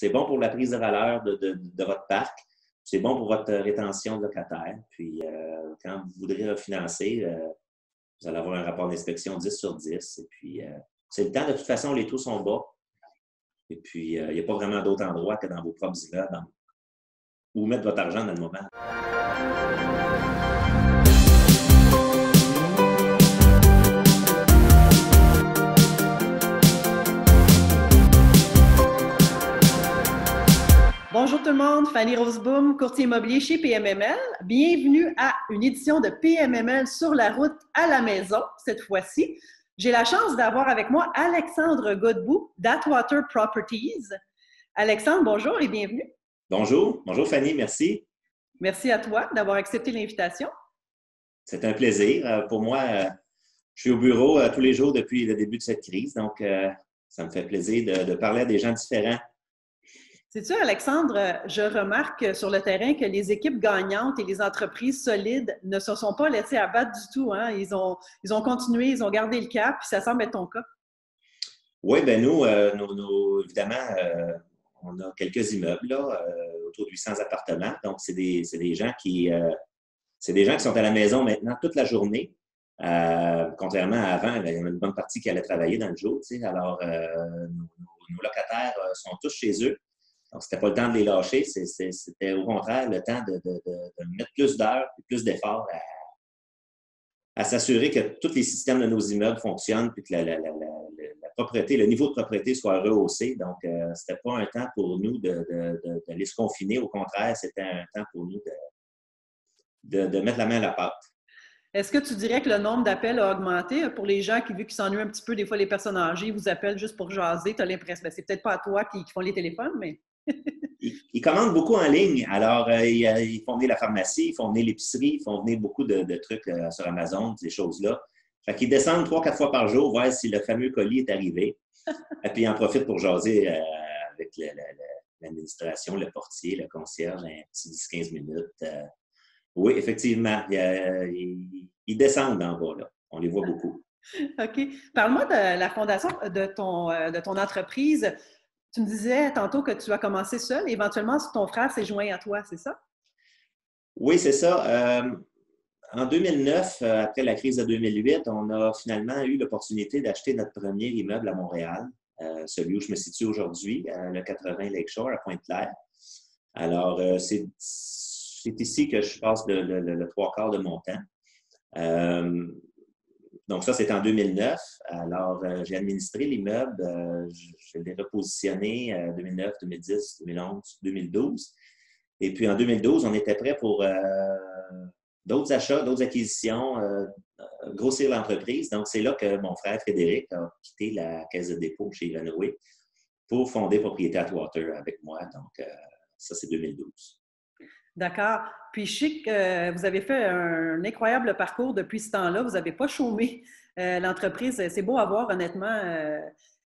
c'est bon pour la prise de valeur de votre parc. C'est bon pour votre rétention de locataires. Puis, quand vous voudrez refinancer, vous allez avoir un rapport d'inspection 10 sur 10. Et puis, c'est le temps. De toute façon, les taux sont bas. Et puis, il n'y a pas vraiment d'autre endroit que dans vos propres immeubles où mettre votre argent dans le moment. Bonjour tout le monde, Fanny Roseboom, courtier immobilier chez PMML. Bienvenue à une édition de PMML sur la route à la maison, cette fois-ci. J'ai la chance d'avoir avec moi Alexandre Godbout d'Atwater Properties. Alexandre, bonjour et bienvenue. Bonjour. Bonjour Fanny, merci. Merci à toi d'avoir accepté l'invitation. C'est un plaisir. Pour moi, je suis au bureau tous les jours depuis le début de cette crise, donc ça me fait plaisir de parler à des gens différents. Sais-tu, Alexandre, je remarque sur le terrain que les équipes gagnantes et les entreprises solides ne se sont pas laissées abattre du tout. Hein? Ils ont continué, ils ont gardé le cap, puis ça semble être ton cas. Oui, bien nous, évidemment, on a quelques immeubles, là, autour de 800 appartements. Donc, c'est des gens qui sont à la maison maintenant toute la journée. Contrairement à avant, il y en a une bonne partie qui allait travailler dans le jour. Tu sais. Alors, nos locataires sont tous chez eux. Donc, c'était pas le temps de les lâcher. C'était au contraire le temps de mettre plus d'heures et plus d'efforts à s'assurer que tous les systèmes de nos immeubles fonctionnent puis que la propreté, le niveau de propreté soit rehaussé. Donc, c'était pas un temps pour nous d'aller se confiner. Au contraire, c'était un temps pour nous de mettre la main à la pâte. Est-ce que tu dirais que le nombre d'appels a augmenté pour les gens vu qu'ils s'ennuient un petit peu? Des fois, les personnes âgées, ils vous appellent juste pour jaser. Tu as l'impression, c'est peut-être pas à toi qui font les téléphones, mais... Ils commandent beaucoup en ligne. Alors, ils font venir la pharmacie, ils font venir l'épicerie, ils font venir beaucoup de trucs sur Amazon, ces choses-là. Fait qu'ils descendent 3-4 fois par jour, voir si le fameux colis est arrivé. Et puis, ils en profitent pour jaser avec l'administration, le portier, le concierge, un petit 10-15 minutes. Oui, effectivement, ils descendent en bas, là. On les voit beaucoup. OK. Parle-moi de la fondation de ton entreprise. Tu me disais tantôt que tu as commencé seul. Éventuellement, ton frère s'est joint à toi, c'est ça? Oui, c'est ça. En 2009, après la crise de 2008, on a finalement eu l'opportunité d'acheter notre premier immeuble à Montréal, celui où je me situe aujourd'hui, le 80 Lakeshore, à Pointe-Claire. Alors, c'est ici que je passe le trois quarts de mon temps. Donc, ça, c'est en 2009. Alors, j'ai administré l'immeuble. Je l'ai repositionné 2009, 2010, 2011, 2012. Et puis, en 2012, on était prêt pour d'autres achats, d'autres acquisitions, grossir l'entreprise. Donc, c'est là que mon frère Frédéric a quitté la caisse de dépôt chez Ivanhoé pour fonder Propriété Atwater avec moi. Donc, ça, c'est 2012. D'accord. Puis je sais que vous avez fait un incroyable parcours depuis ce temps-là. Vous n'avez pas chômé l'entreprise. C'est beau à voir, honnêtement.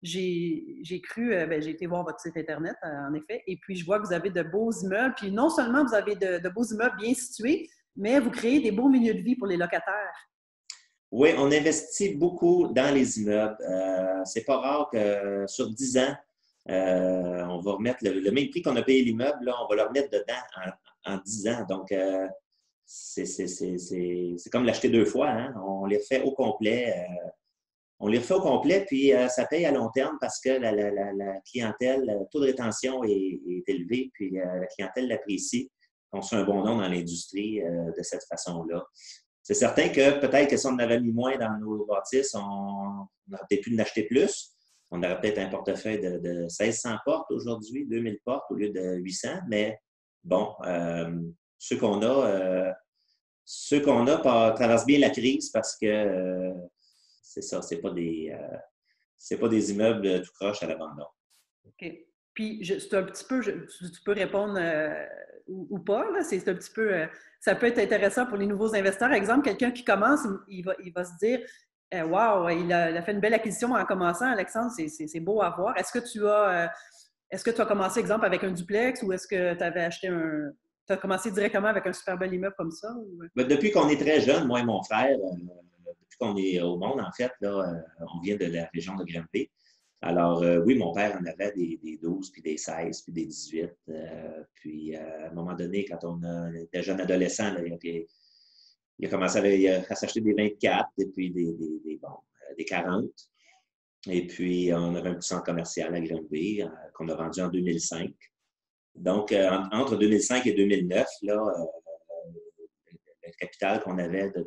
J'ai cru, j'ai été voir votre site Internet, en effet, et puis je vois que vous avez de beaux immeubles. Puis non seulement vous avez de beaux immeubles bien situés, mais vous créez des beaux milieux de vie pour les locataires. Oui, on investit beaucoup dans les immeubles. C'est pas rare que sur 10 ans, on va remettre le même prix qu'on a payé l'immeuble, là, on va le remettre dedans en 10 ans. Donc, c'est comme l'acheter deux fois. Hein? On les refait au complet. Puis ça paye à long terme parce que la clientèle, le taux de rétention est élevé, puis la clientèle l'apprécie. On se fait un bon nom dans l'industrie de cette façon-là. C'est certain que peut-être que si on en avait mis moins dans nos bâtisses, on aurait peut-être pu en acheter plus. On aurait peut-être un portefeuille de 1600 portes aujourd'hui, 2000 portes au lieu de 800. Mais bon, ceux qu'on a traversent bien la crise parce que c'est ça, c'est pas des immeubles tout croche à l'abandon. OK. Puis, c'est un petit peu, tu peux répondre ou pas, là, c'est un petit peu, ça peut être intéressant pour les nouveaux investisseurs. Par exemple, quelqu'un qui commence, il va se dire wow, il a fait une belle acquisition en commençant, Alexandre, c'est beau à voir. Est-ce que tu as commencé, exemple, avec un duplex ou est-ce que tu avais acheté tu as commencé directement avec un super bel immeuble comme ça? Ou... Ben, depuis qu'on est très jeune, moi et mon frère, depuis qu'on est au monde, en fait, là, on vient de la région de Granby. Alors, oui, mon père en avait des 12, puis des 16, puis des 18. Puis, à un moment donné, quand on était jeune adolescent, là, il a commencé à s'acheter des 24 et puis des 40. Et puis, on avait un petit centre commercial à Granby qu'on a vendu en 2005. Donc, entre 2005 et 2009, là, le capital qu'on avait de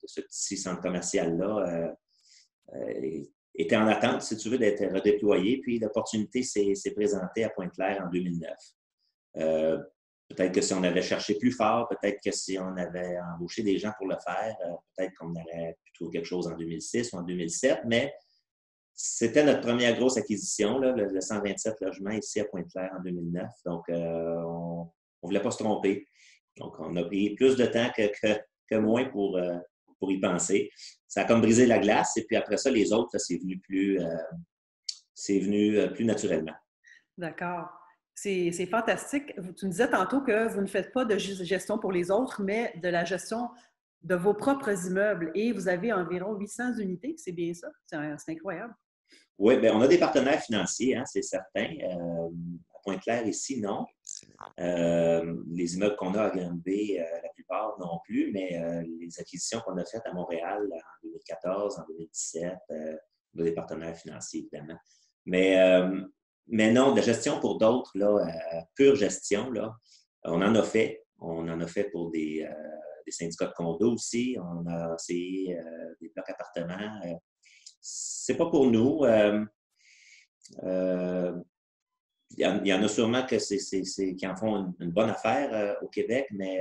ce petit centre commercial-là était en attente, si tu veux, d'être redéployé. Puis, l'opportunité s'est présentée à Pointe-Claire en 2009. Peut-être que si on avait cherché plus fort, peut-être que si on avait embauché des gens pour le faire, peut-être qu'on aurait pu trouver quelque chose en 2006 ou en 2007, mais c'était notre première grosse acquisition, là, le 127 logements ici à Pointe-Claire en 2009. Donc, on ne voulait pas se tromper. Donc, on a pris plus de temps que moins pour y penser. Ça a comme brisé la glace, et puis après ça, les autres, c'est venu plus naturellement. D'accord. C'est fantastique. Tu me disais tantôt que vous ne faites pas de gestion pour les autres, mais de la gestion de vos propres immeubles. Et vous avez environ 800 unités, c'est bien ça? C'est incroyable. Oui, bien, on a des partenaires financiers, hein, c'est certain. À Pointe-Claire, ici, non. Les immeubles qu'on a à Granby, la plupart non plus, mais les acquisitions qu'on a faites à Montréal en 2014, en 2017, on a des partenaires financiers, évidemment. Mais non, de gestion pour d'autres, là, pure gestion, là, on en a fait. On en a fait pour des syndicats de condos aussi. On a essayé des blocs appartements. C'est pas pour nous. Il y en a sûrement qui en font une bonne affaire au Québec, mais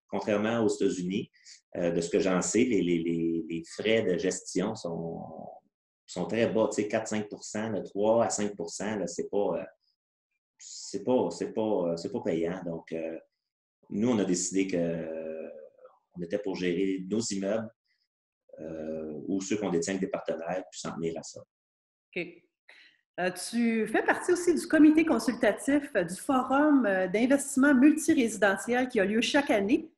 contrairement aux États-Unis, de ce que j'en sais, les frais de gestion sont très bas, tu sais, 4-5 %, 3 à 5 %, c'est pas payant. Donc, nous, on a décidé qu'on était pour gérer nos immeubles ou ceux qu'on détient avec des partenaires, puis s'en tenir à ça. OK. Tu fais partie aussi du comité consultatif du Forum d'investissement multirésidentiel qui a lieu chaque année.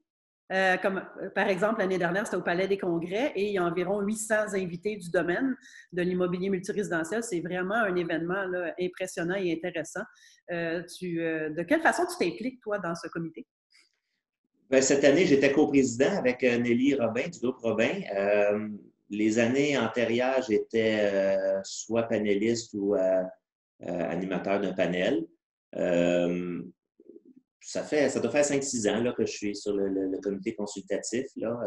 Par exemple, l'année dernière, c'était au Palais des Congrès et il y a environ 800 invités du domaine de l'immobilier multirésidentiel. C'est vraiment un événement là, impressionnant et intéressant. De quelle façon tu t'impliques, toi, dans ce comité? Bien, cette année, j'étais coprésident avec Nelly Robin du groupe Robin. Les années antérieures, j'étais soit panéliste ou animateur d'un panel. Ça doit faire 5-6 ans là, que je suis sur le comité consultatif. Là.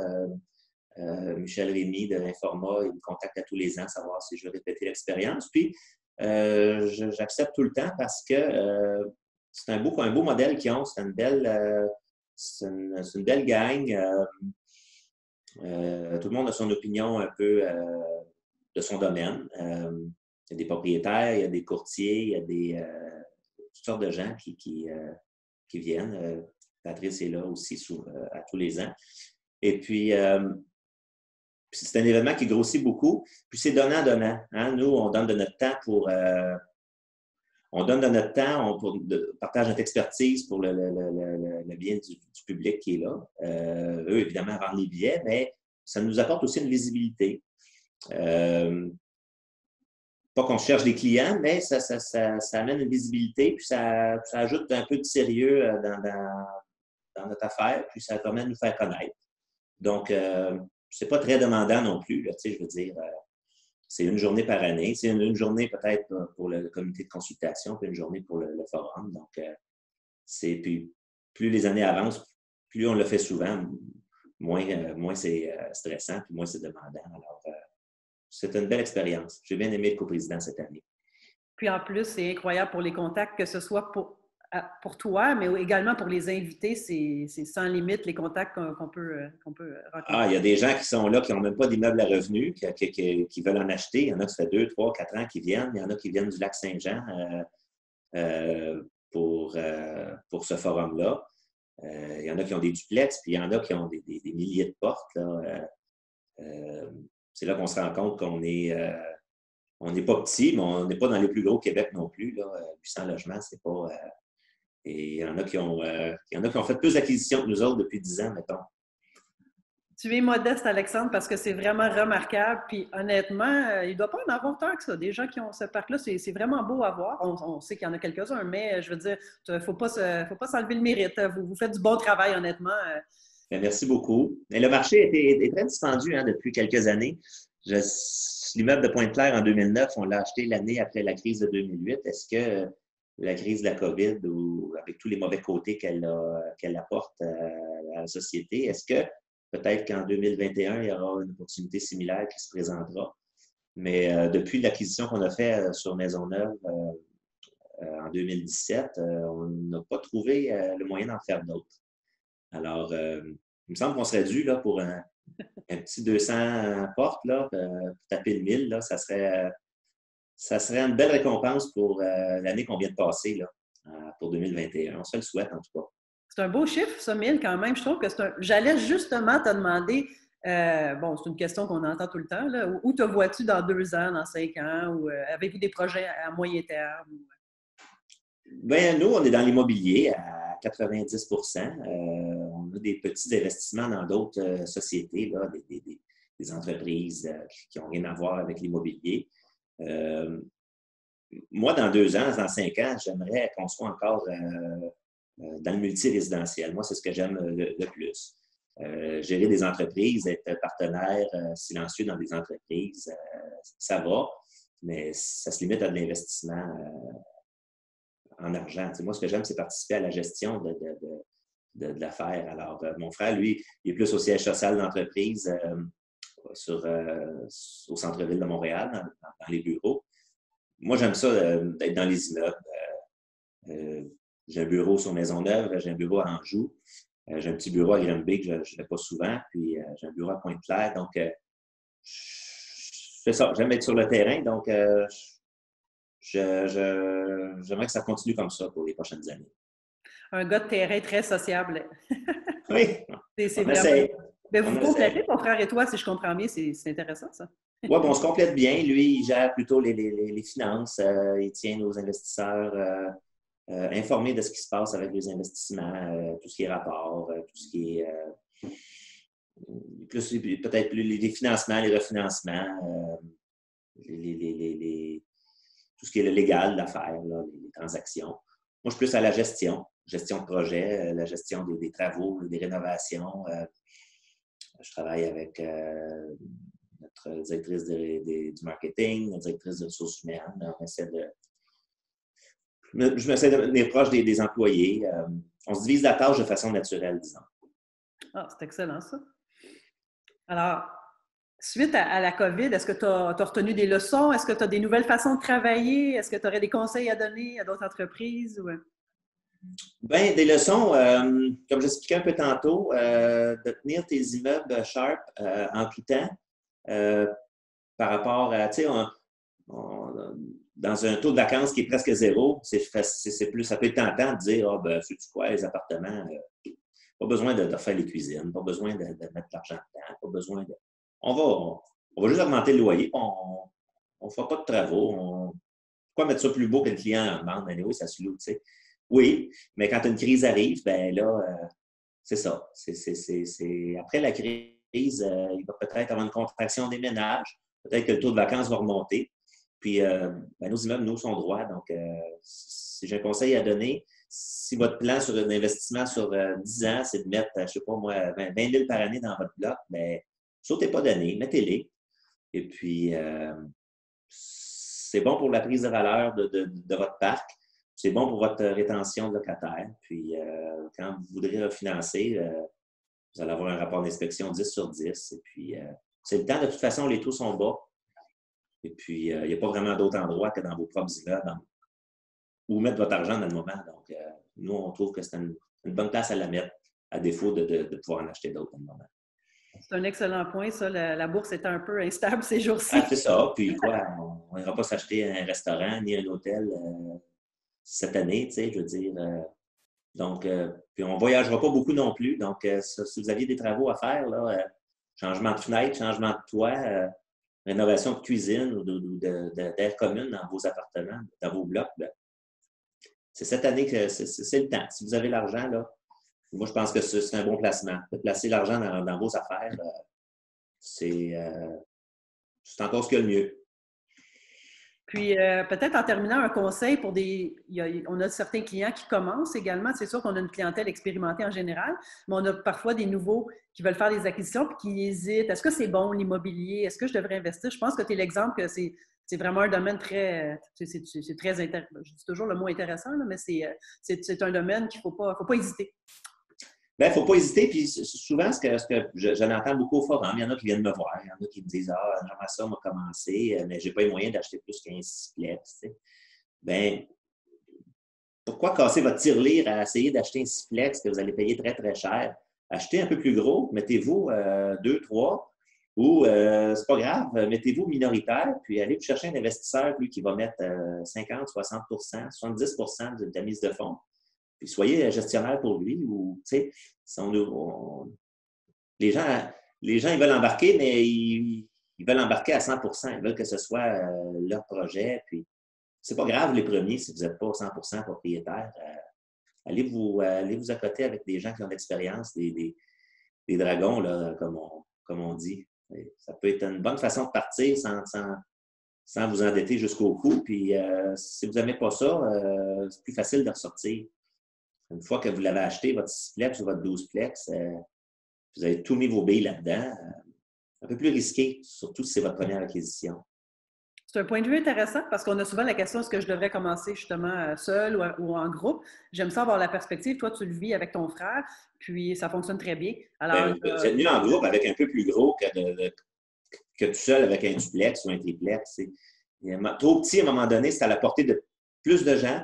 Michel Rémy de l'Informa, il me contacte à tous les ans, savoir si je veux répéter l'expérience. Puis, j'accepte tout le temps parce que c'est un beau modèle qu'ils ont. C'est une belle gang. Tout le monde a son opinion un peu de son domaine. Il y a des propriétaires, il y a des courtiers, il y a toutes sortes de gens qui viennent. Patrice est là aussi à tous les ans. Et puis, c'est un événement qui grossit beaucoup. Puis c'est donnant-donnant. Hein? Nous, on donne de notre temps on donne de notre temps, on partage notre expertise pour le bien du public qui est là. Eux, évidemment, vendent les billets, mais ça nous apporte aussi une visibilité. Pas qu'on cherche des clients, mais ça amène une visibilité, puis ça ajoute un peu de sérieux dans notre affaire, puis ça permet de nous faire connaître. Donc, c'est pas très demandant non plus, là, je veux dire. C'est une journée par année. C'est une journée peut-être pour le comité de consultation, puis une journée pour le forum. Donc, puis plus les années avancent, plus on le fait souvent, moins c'est stressant, puis moins c'est demandant. Alors, c'est une belle expérience. J'ai bien aimé le coprésident cette année. Puis en plus, c'est incroyable pour les contacts, que ce soit pour toi, mais également pour les invités, c'est sans limite les contacts qu'on peut rencontrer. Ah, il y a des gens qui sont là, qui n'ont même pas d'immeuble à revenus, qui veulent en acheter. Il y en a qui ça fait 2, 3, 4 ans qui viennent. Il y en a qui viennent du Lac-Saint-Jean pour ce forum-là. Il y en a qui ont des duplex, puis il y en a qui ont des milliers de portes. Là. C'est là qu'on se rend compte qu'on est... on n'est pas petit, mais on n'est pas dans les plus gros Québec non plus. Là. 800 logements, c'est pas... et il y en a qui ont fait plus d'acquisitions que nous autres depuis 10 ans, mettons. Tu es modeste, Alexandre, parce que c'est vraiment remarquable. Puis honnêtement, il ne doit pas en avoir tant que ça. Des gens qui ont ce parc-là, c'est vraiment beau à voir. On sait qu'il y en a quelques-uns, mais je veux dire, il ne faut pas s'enlever le mérite. Vous faites du bon travail, honnêtement. Bien, merci beaucoup. Mais le marché est très dispendieux depuis quelques années. L'immeuble de Pointe-Claire en 2009, on l'a acheté l'année après la crise de 2008. Est-ce que la crise de la COVID, ou avec tous les mauvais côtés qu'elle apporte à la société, est-ce que peut-être qu'en 2021, il y aura une opportunité similaire qui se présentera? Mais depuis l'acquisition qu'on a faite sur Maisonneuve en 2017, on n'a pas trouvé le moyen d'en faire d'autres. Alors, il me semble qu'on serait dû là, pour un petit 200 portes, là, pour taper le 1000. Là, ça serait une belle récompense pour l'année qu'on vient de passer là, pour 2021. On se le souhaite en tout cas. C'est un beau chiffre, ça, 1000 quand même. Je trouve que J'allais justement te demander, bon, c'est une question qu'on entend tout le temps, là, où te vois-tu dans 2 ans, dans 5 ans, ou avez-vous des projets à moyen terme? Bien, nous, on est dans l'immobilier à 90 on a des petits investissements dans d'autres sociétés, là, des entreprises qui n'ont rien à voir avec l'immobilier. Moi, dans 2 ans, dans 5 ans, j'aimerais qu'on soit encore dans le multirésidentiel. Moi, c'est ce que j'aime le plus. Gérer des entreprises, être partenaire silencieux dans des entreprises, ça va, mais ça se limite à de l'investissement en argent. Moi, ce que j'aime, c'est participer à la gestion de l'affaire. Alors, mon frère, lui, il est plus au siège social d'entreprise au centre-ville de Montréal, dans les bureaux. Moi, j'aime ça d'être dans les immeubles. J'ai un bureau sur Maisonneuve, j'ai un bureau à Anjou, j'ai un petit bureau à Granby que je ne vais pas souvent, puis j'ai un bureau à Pointe-Claire. Donc, c'est ça, j'aime être sur le terrain, donc j'aimerais que ça continue comme ça pour les prochaines années. Un gars de terrain très sociable. Oui, C'est on vraiment... essaie. Ben, On vous essaie. complétez, ton frère et toi, si je comprends bien, c'est intéressant, ça. Oui, bon, on se complète bien. Lui, il gère plutôt les finances. Il tient nos investisseurs informés de ce qui se passe avec les investissements, tout ce qui est rapport, tout ce qui est peut-être plus les financements, les refinancements, tout ce qui est le légal de l'affaire, les transactions. Moi, je suis plus à la gestion de projet, la gestion des travaux, des rénovations. Je travaille avec notre directrice du marketing, notre directrice de ressources humaines. Je m'essaie de tenir proche des employés. On se divise la tâche de façon naturelle, disons. Ah, c'est excellent, ça. Alors, suite à la COVID, est-ce que tu as retenu des leçons? Est-ce que tu as des nouvelles façons de travailler? Est-ce que tu aurais des conseils à donner à d'autres entreprises? Ou... Bien, des leçons, comme j'expliquais un peu tantôt, de tenir tes immeubles sharp en tout temps par rapport à, tu sais, dans un taux de vacances qui est presque zéro, c'est plus, ça peut être tentant de dire, ah, ben, sais-tu quoi, les appartements, pas besoin de faire les cuisines, pas besoin de mettre l'argent dedans, pas besoin de. On va juste augmenter le loyer, on ne fera pas de travaux. Pourquoi mettre ça plus beau que le client en demande? Anyway, ça se loue, tu sais. Oui, mais quand une crise arrive, ben là, c'est ça. Après la crise, il va peut-être avoir une contraction des ménages. Peut-être que le taux de vacances va remonter. Puis, ben, nos immeubles, nous, sont droits. Donc, si j'ai un conseil à donner, si votre plan sur un investissement sur 10 ans, c'est de mettre, je ne sais pas moi, 20 000 par année dans votre bloc, bien, sautez pas d'année, mettez-les. Et puis, c'est bon pour la prise de valeur de votre parc. C'est bon pour votre rétention de locataire. Puis, quand vous voudrez refinancer, vous allez avoir un rapport d'inspection 10 sur 10. Et puis, c'est le temps. De toute façon, les taux sont bas. Et puis, il n'y a pas vraiment d'autre endroit que dans vos propres immeubles où mettre votre argent dans le moment. Donc, nous, on trouve que c'est une bonne place à la mettre, à défaut de pouvoir en acheter d'autres dans le moment. C'est un excellent point, ça. La bourse est un peu instable ces jours-ci. Ah, c'est ça. Puis quoi, on n'ira pas s'acheter un restaurant ni un hôtel cette année, tu sais, je veux dire. Donc, puis on ne voyagera pas beaucoup non plus. Donc, si vous aviez des travaux à faire, là, changement de fenêtre, changement de toit, rénovation de cuisine ou d'air commune dans vos appartements, dans vos blocs, ben, c'est cette année que c'est le temps. Si vous avez l'argent, là, Moi, je pense que c'est un bon placement. De placer l'argent dans vos affaires, c'est encore ce qu'il y a de mieux. Puis, peut-être en terminant, un conseil pour on a certains clients qui commencent également. C'est sûr qu'on a une clientèle expérimentée en général, mais on a parfois des nouveaux qui veulent faire des acquisitions puis qui hésitent. Est-ce que c'est bon l'immobilier? Est-ce que je devrais investir? Je pense que tu es l'exemple que c'est vraiment un domaine très... C'est très intéressant. Je dis toujours le mot intéressant, là, mais c'est un domaine qu'il ne faut pas hésiter. Bien, il ne faut pas hésiter. Puis souvent, ce que j'en entends beaucoup au forum, il y en a qui viennent me voir, il y en a qui me disent ah, j'aimerais ça, on m'a commencé, mais je n'ai pas les moyens d'acheter plus qu'un sixplex. Bien, pourquoi casser votre tirelire à essayer d'acheter un sixplex que vous allez payer très, très cher? Achetez un peu plus gros, mettez-vous 2, 3, ou c'est pas grave, mettez-vous minoritaire, puis allez vous chercher un investisseur, lui, qui va mettre 50, 60 70 de la mise de fonds. Puis soyez gestionnaire pour lui. Ou, tu sais, les gens, ils veulent embarquer, mais ils veulent embarquer à 100 Ils veulent que ce soit leur projet. Puis, c'est pas grave les premiers si vous n'êtes pas 100 propriétaire. Allez vous accoter avec des gens qui ont de l'expérience, des dragons, là, comme on dit. Ça peut être une bonne façon de partir sans vous endetter jusqu'au cou. Puis, si vous n'aimez pas ça, c'est plus facile de ressortir. Une fois que vous l'avez acheté, votre 6plex ou votre 12plex, vous avez tous mis vos billes là-dedans. Un peu plus risqué, surtout si c'est votre première acquisition. C'est un point de vue intéressant parce qu'on a souvent la question est-ce que je devrais commencer justement seul ou en groupe? J'aime ça avoir la perspective. Toi, tu le vis avec ton frère, puis ça fonctionne très bien. Alors, vous êtes mieux en groupe avec un peu plus gros que tout seul avec un duplex ou un triplex. Trop petit, à un moment donné, c'est à la portée de plus de gens.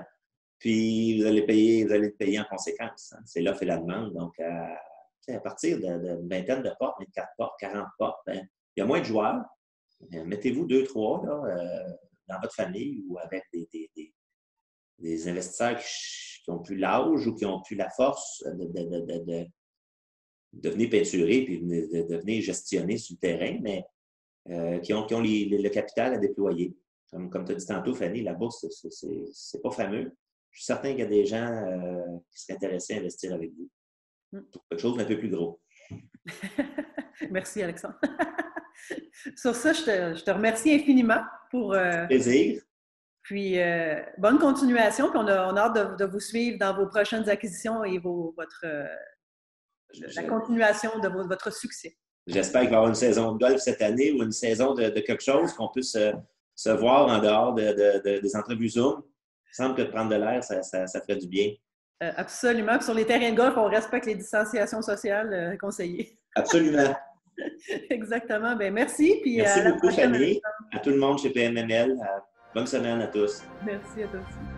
Puis, vous allez payer en conséquence. C'est l'offre et la demande. Donc, à partir d'une vingtaine de portes, 24 portes, 40 portes, il y a moins de joueurs. Mettez-vous 2, 3 dans votre famille ou avec des investisseurs qui ont plus l'âge ou qui ont plus la force de venir peinturer puis de venir gestionner sur le terrain, mais qui ont le capital à déployer. Comme tu as dit tantôt, Fanny, la bourse, c'est pas fameux. Je suis certain qu'il y a des gens qui seraient intéressés à investir avec vous. Pour quelque chose d'un peu plus gros. Merci, Alexandre. Sur ça, je te remercie infiniment pour... Plaisir. Puis, bonne continuation. Puis on a hâte de vous suivre dans vos prochaines acquisitions et la continuation de votre succès. J'espère qu'il va y avoir une saison de golf cette année ou une saison de quelque chose qu'on puisse se voir en dehors des entrevues Zoom. Il semble que de prendre de l'air, ça ferait du bien. Absolument. Puis sur les terrains de golf, on respecte les distanciations sociales conseillées. Absolument. Exactement. Bien, merci. Puis merci beaucoup, Fanny. À tout le monde chez PMML. Bonne semaine à tous. Merci à toi aussi.